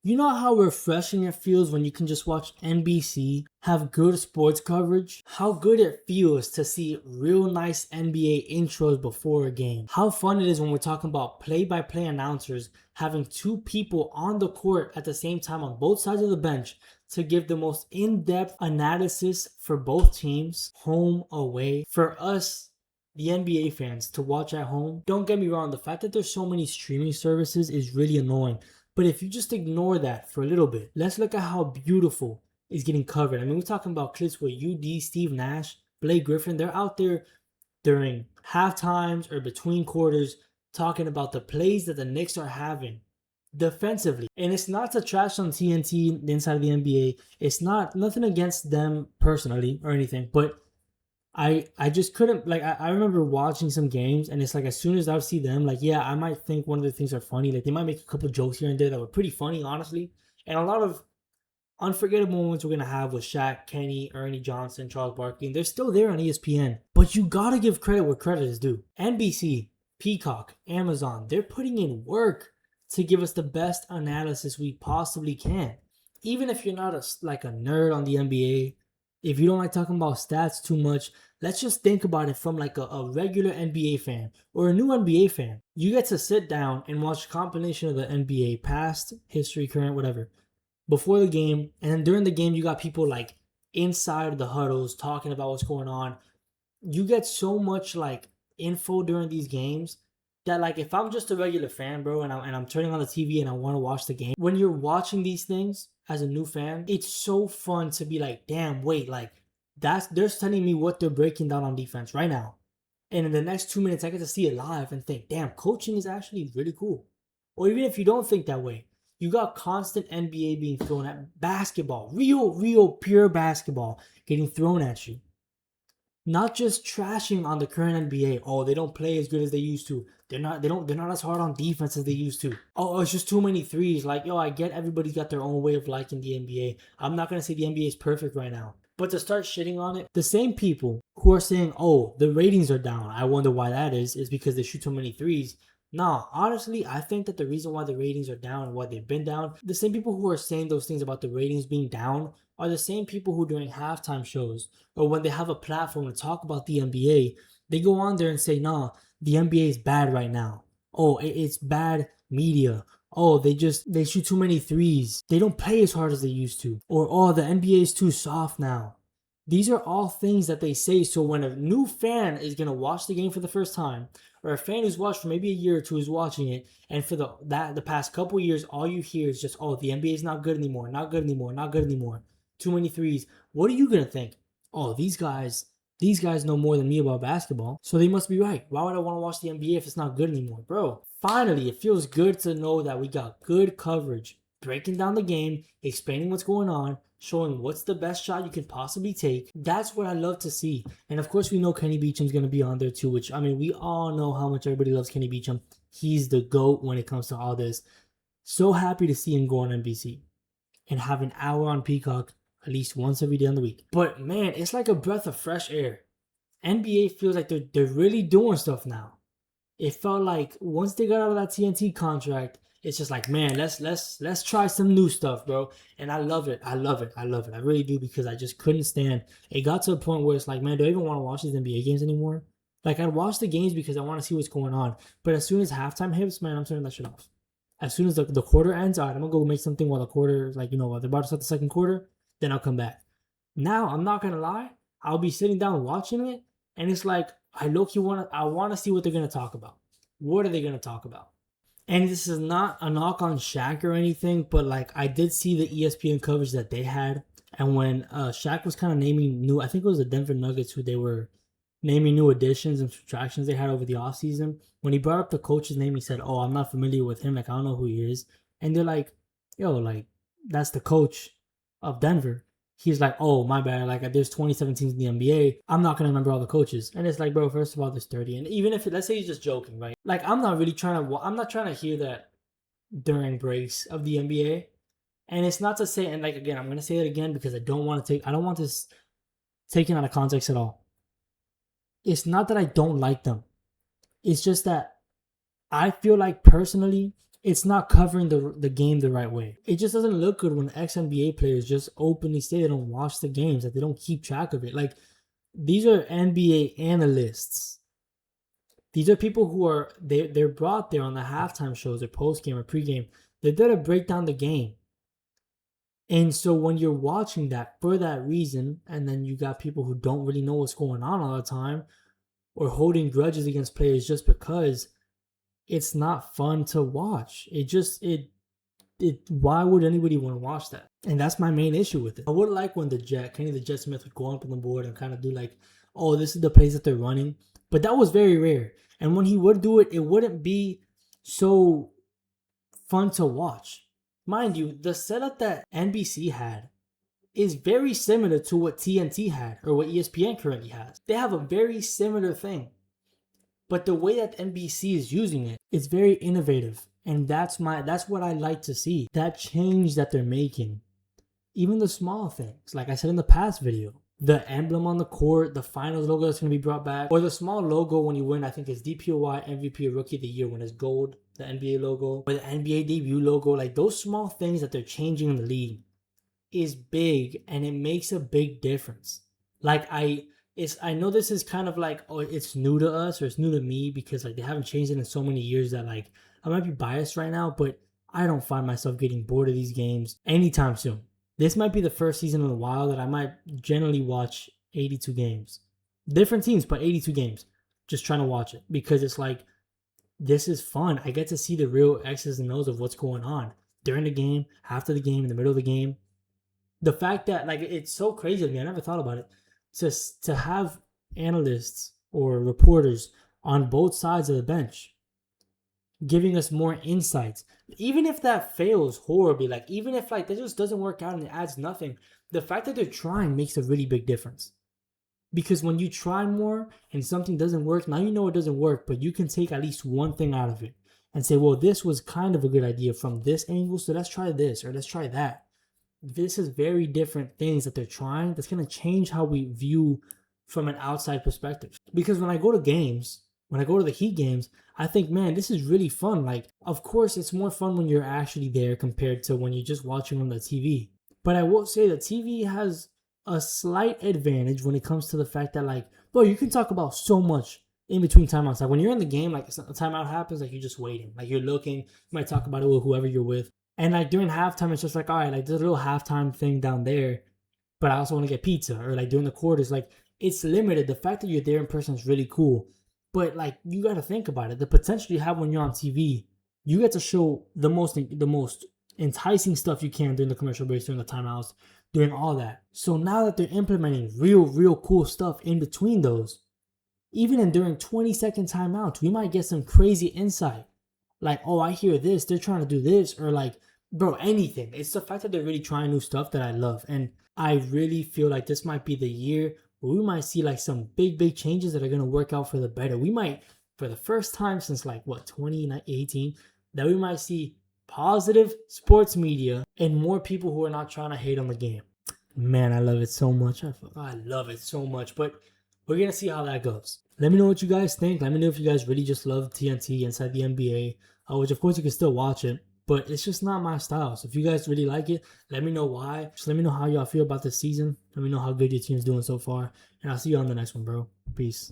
You know how refreshing it feels when you can just watch NBC have good sports coverage? How good it feels to see real nice NBA intros before a game. How fun it is when we're talking about play-by-play announcers having two people on the court at the same time on both sides of the bench to give the most in-depth analysis for both teams, home, away. For us, the NBA fans, to watch at home. Don't get me wrong, the fact that there's so many streaming services is really annoying. But if you just ignore that for a little bit, let's look at how beautiful is getting covered. I mean, we're talking about clips where UD, Steve Nash, Blake Griffin, they're out there during half times or between quarters talking about the plays that the Knicks are having defensively. And it's not to trash on TNT, the inside of the NBA. It's not nothing against them personally or anything, but I just couldn't, like, I remember watching some games, and it's like as soon as I would see them, like, yeah, I might think one of the things are funny. Like, they might make a couple jokes here and there that were pretty funny, honestly. And a lot of unforgettable moments we're gonna have with Shaq, Kenny, Ernie Johnson, Charles Barkley, and they're still there on ESPN. But you gotta give credit where credit is due. NBC, Peacock, Amazon, they're putting in work to give us the best analysis we possibly can. Even if you're not like a nerd on the NBA, if you don't like talking about stats too much, let's just think about it from like a regular NBA fan or a new NBA fan. You get to sit down and watch a compilation of the NBA, past, history, current, whatever, before the game. And then during the game, you got people like inside the huddles talking about what's going on. You get so much like info during these games that, like, if I'm just a regular fan, bro, and I'm turning on the TV and I want to watch the game, when you're watching these things as a new fan, it's so fun to be like, damn, wait, like, they're telling me what they're breaking down on defense right now. And in the next 2 minutes, I get to see it live and think, damn, coaching is actually really cool. Or even if you don't think that way, you got constant NBA being thrown at basketball, real, pure basketball getting thrown at you. Not just trashing on the current NBA. Oh, they don't play as good as they used to. They're not as hard on defense as they used to. Oh, it's just too many threes. Like, yo, I get everybody's got their own way of liking the NBA. I'm not gonna say the NBA is perfect right now. But to start shitting on it, the same people who are saying, oh, the ratings are down, I wonder why that is because they shoot too many threes. Nah, honestly, I think that the reason why the ratings are down and why they've been down, the same people who are saying those things about the ratings being down are the same people who during halftime shows or when they have a platform to talk about the NBA, they go on there and say, nah, the NBA is bad right now. Oh, it's bad media. Oh, they shoot too many threes. They don't play as hard as they used to. Or, oh, the NBA is too soft now. These are all things that they say. So when a new fan is going to watch the game for the first time, or a fan who's watched for maybe a year or two is watching it, and for the past couple years, all you hear is just, oh, the NBA is not good anymore, not good anymore, not good anymore. Too many threes. What are you going to think? Oh, these guys know more than me about basketball, so they must be right. Why would I want to watch the NBA if it's not good anymore? Bro, finally, it feels good to know that we got good coverage, breaking down the game, explaining what's going on, showing what's the best shot you could possibly take. That's what I love to see. And of course, we know Kenny Beecham's going to be on there too, which, I mean, we all know how much everybody loves Kenny Beecham. He's the GOAT when it comes to all this. So happy to see him go on NBC and have an hour on Peacock at least once every day on the week. But man, it's like a breath of fresh air. NBA feels like they're really doing stuff now. It felt like once they got out of that TNT contract, it's just like, man, let's try some new stuff, bro. And I love it. I really do, because I just couldn't stand. It got to a point where it's like, man, do I even want to watch these NBA games anymore? Like, I'd watch the games because I want to see what's going on. But as soon as halftime hits, man, I'm turning that shit off. As soon as the quarter ends, all right, I'm going to go make something while the quarter, like, while they're about to start the second quarter, then I'll come back. Now, I'm not going to lie, I'll be sitting down watching it, and it's like, I want to see what they're going to talk about. What are they going to talk about? And this is not a knock on Shaq or anything, but like, I did see the ESPN coverage that they had. And when Shaq was kind of naming I think it was the Denver Nuggets who they were naming new additions and subtractions they had over the offseason. When he brought up the coach's name, he said, oh, I'm not familiar with him. Like, I don't know who he is. And they're like, yo, like, that's the coach of Denver. He's like, oh, my bad. Like, there's 27 teams in the NBA. I'm not going to remember all the coaches. And it's like, bro, first of all, there's 30. And even if, let's say he's just joking, right? Like, I'm not trying to hear that during breaks of the NBA. And it's not to say, and like, again, I'm going to say it again because I don't want this taken out of context at all. It's not that I don't like them. It's just that I feel like personally, it's not covering the game the right way. It just doesn't look good when ex-NBA players just openly say they don't watch the games, that they don't keep track of it. Like, these are NBA analysts. These are people who are they're brought there on the halftime shows or post game or pregame. They're there to break down the game. And so when you're watching that for that reason, and then you got people who don't really know what's going on all the time, or holding grudges against players just because, it's not fun to watch. Why would anybody want to watch that? And that's my main issue with it. I would like when Kenny the Jet Smith would go up on the board and kind of do like, oh, this is the plays that they're running. But that was very rare. And when he would do it, it wouldn't be so fun to watch. Mind you, the setup that NBC had is very similar to what TNT had or what ESPN currently has. They have a very similar thing. But the way that NBC is using it is very innovative. And that's what I like to see. That change that they're making. Even the small things. Like I said in the past video. The emblem on the court, the finals logo that's going to be brought back. Or the small logo when you win, I think it's DPOY MVP Rookie of the Year when it's gold. The NBA logo. Or the NBA debut logo. Like those small things that they're changing in the league is big. And it makes a big difference. Like I know this is kind of like, oh, it's new to us or it's new to me because like they haven't changed it in so many years that like I might be biased right now, but I don't find myself getting bored of these games anytime soon. This might be the first season in a while that I might generally watch 82 games. Different teams, but 82 games. Just trying to watch it because it's like, this is fun. I get to see the real X's and O's of what's going on during the game, after the game, in the middle of the game. The fact that like it's so crazy to me, I never thought about it. To have analysts or reporters on both sides of the bench giving us more insights, even if that fails horribly, like even if like that just doesn't work out and it adds nothing, the fact that they're trying makes a really big difference. Because when you try more and something doesn't work, now you know it doesn't work, but you can take at least one thing out of it and say, well, this was kind of a good idea from this angle, so let's try this or let's try that. This is very different things that they're trying that's going to change how we view from an outside perspective. Because when I go to games, when I go to the Heat games, I think, man, this is really fun. Like, of course, it's more fun when you're actually there compared to when you're just watching on the TV. But I will say that TV has a slight advantage when it comes to the fact that, like, bro, you can talk about so much in between timeouts. Like, when you're in the game, like, a timeout happens, like, you're just waiting. Like, you're looking, you might talk about it with whoever you're with. And like during halftime, it's just like, all right, like there's a little halftime thing down there, but I also want to get pizza. Or like during the quarters, like it's limited. The fact that you're there in person is really cool. But like you got to think about it. The potential you have when you're on TV, you get to show the most enticing stuff you can during the commercial breaks, during the timeouts, during all that. So now that they're implementing real cool stuff in between those, even in during 20-second timeouts, we might get some crazy insight. Like, oh, I hear this, they're trying to do this, or like, bro, anything. It's the fact that they're really trying new stuff that I love. And I really feel like this might be the year where we might see like some big changes that are going to work out for the better. We might, for the first time since like, 2018, that we might see positive sports media and more people who are not trying to hate on the game. Man, I love it so much. I love it so much. But we're going to see how that goes. Let me know what you guys think. Let me know if you guys really just love TNT inside the NBA, which of course you can still watch it, but it's just not my style. So if you guys really like it, let me know why. Just let me know how y'all feel about this season. Let me know how good your team's doing so far. And I'll see you on the next one, bro. Peace.